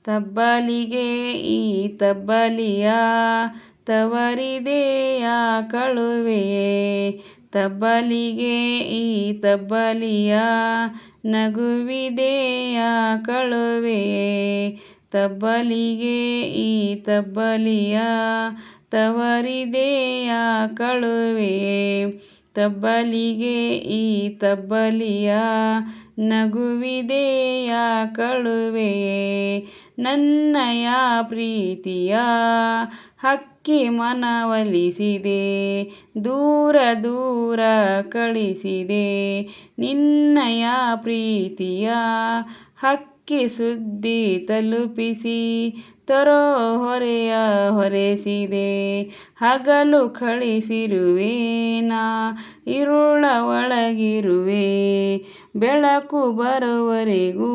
ತಬ್ಬಲಿಗೆ ಈ ತಬ್ಬಲಿಯ ತವರಿದೆಯ ಕಳುವೆಯೇ. ತಬ್ಬಲಿಗೆ ಈ ತಬ್ಬಲಿಯ ನಗುವಿದೆಯ ಕಳುವೆಯೇ. ತಬ್ಬಲಿಗೆ ಈ ತಬ್ಬಲಿಯ ತವರಿದೆಯ ಕಳುವೆಯೇ. ತಬ್ಬಲಿಗೆ ಈ ತಬ್ಬಲಿಯ ನಗುವಿದೆಯ ಕಳುವೆಯೇ. ನನ್ನಯ ಪ್ರೀತಿಯ ಹಕ್ಕಿ ಮನವೊಲಿಸಿದೆ, ದೂರ ದೂರ ಕಳಿಸಿದೆ. ನಿನ್ನಯ ಪ್ರೀತಿಯ ಹಕ್ಕಿ ಸುದ್ದಿ ತಲುಪಿಸಿ ತರೋ ಹೊರೆಯ ಹೊರೆಸಿದೆ. ಹಗಲು ಕಳಿಸಿರುವೆ ನಾ ಇರುಳ ಒಳಗಿರುವೆ, ಬೆಳಕು ಬರುವವರೆಗೂ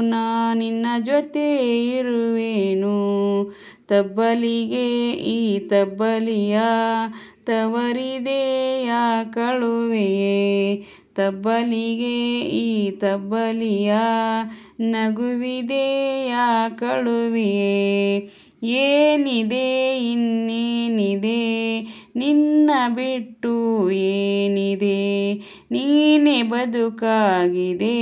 ನಾ ನಿನ್ನ ಜೊತೆ ಇರುವೆನು. ತಬ್ಬಲಿಗೆ ಈ ತಬ್ಬಲಿಯ ತವರಿದೆಯ ಕಳುವೆಯೇ. ತಬ್ಬಲಿಗೆ ಈ ತಬ್ಬಲಿಯ ನಗುವಿದೆಯ ಕಳುವೆಯೇ. ಏನಿದೆ ಇನ್ನೇನಿದೆ ನಿನ್ನ ಬಿಟ್ಟು ಏನಿದೆ, ನೀನೇ ಬದುಕಾಗಿದೆ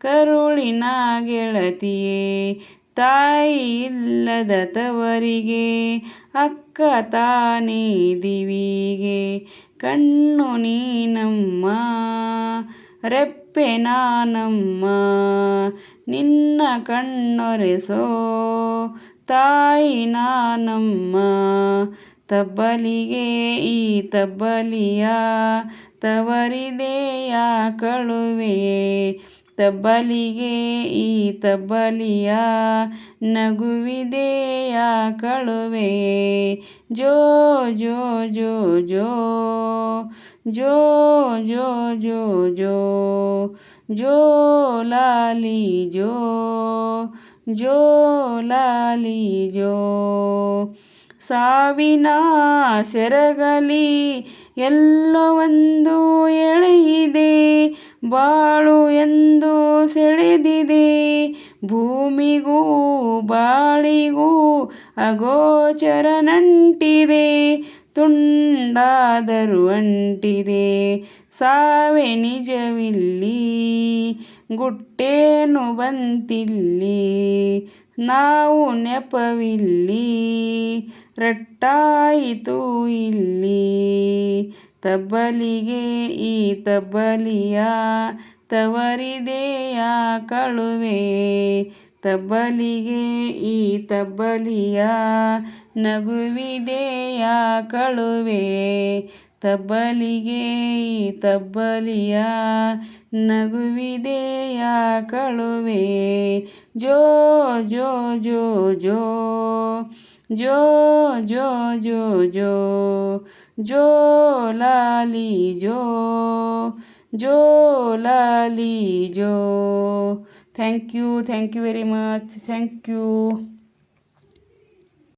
ಕರುಳಿನ ಗೆಳತಿಯೇ. ತಾಯಿ ಇಲ್ಲದ ತವರಿಗೆ ಅಕ್ಕ ತಾನೇ ದಿವಿಗೆ, ಕಣ್ಣು ನೀನಮ್ಮ ರೆಪ್ಪೆ ನಾನಮ್ಮ, ನಿನ್ನ ಕಣ್ಣೊರೆಸೋ ತಾಯಿ ನಾನಮ್ಮ. ತಬ್ಬಲಿಗೆ ಈ ತಬ್ಬಲಿಯ ತವರಿದೆಯ ಕಳುವೆಯೇ. ತಬ್ಬಲಿಗೆ ಈ ತಬ್ಬಲಿಯ ನಗುವಿದೆಯ ಕಳುವೆಯೇ. ಜೋ ಜೋ ಜೋ ಜೋ ಜೋ ಜೋ ಜೋ ಜೋ ಜೋ ಲಾಲಿ ಜೋ ಜೋ ಲಾಲಿ ಜೋ. ಸಾವಿನ ಸೆರಗಲಿ ಎಲ್ಲೋ ಒಂದು ಎಳೆಯಿದೆ, ಬಾಳು ಎಂದು ಸೆಳೆದಿದೆ. ಭೂಮಿಗೂ ಬಾಳಿಗೂ ಅಗೋಚರ ನಂಟಿದೆ, ತುಂಡಾದರೂ ಅಂಟಿದೆ. ಸಾವೇ ನಿಜವಿಲ್ಲಿ ಗುಟ್ಟೇನು ಬಂತಿಲ್ಲಿ, ನಾವು ನೆಪವಿಲ್ಲಿ ರಟ್ಟಾಯಿತು ಇಲ್ಲಿ. ತಬ್ಬಲಿಗೆ ಈ ತಬ್ಬಲಿಯ ತವರಿದೆಯ ಕಳುವೆಯೇ. ತಬ್ಬಲಿಗೆ ಈ ತಬ್ಬಲಿಯ ನಗುವಿದೆಯ ಕಳುವೆಯೇ. ತಬ್ಬಲಿಗೆ ಈ ತಬ್ಬಲಿಯ ನಗುವಿದೆಯ ಕಳುವೆಯೇ. ಜೋ ಜೋ ಜೋ ಜೋ ಜೋ ಜೋ ಜೋ ಜೋ ಜೋ ಲಾಲಿ ಜೋ ಜೋ ಲಾಲಿ ಜೋ. Thank you very much. Thank you.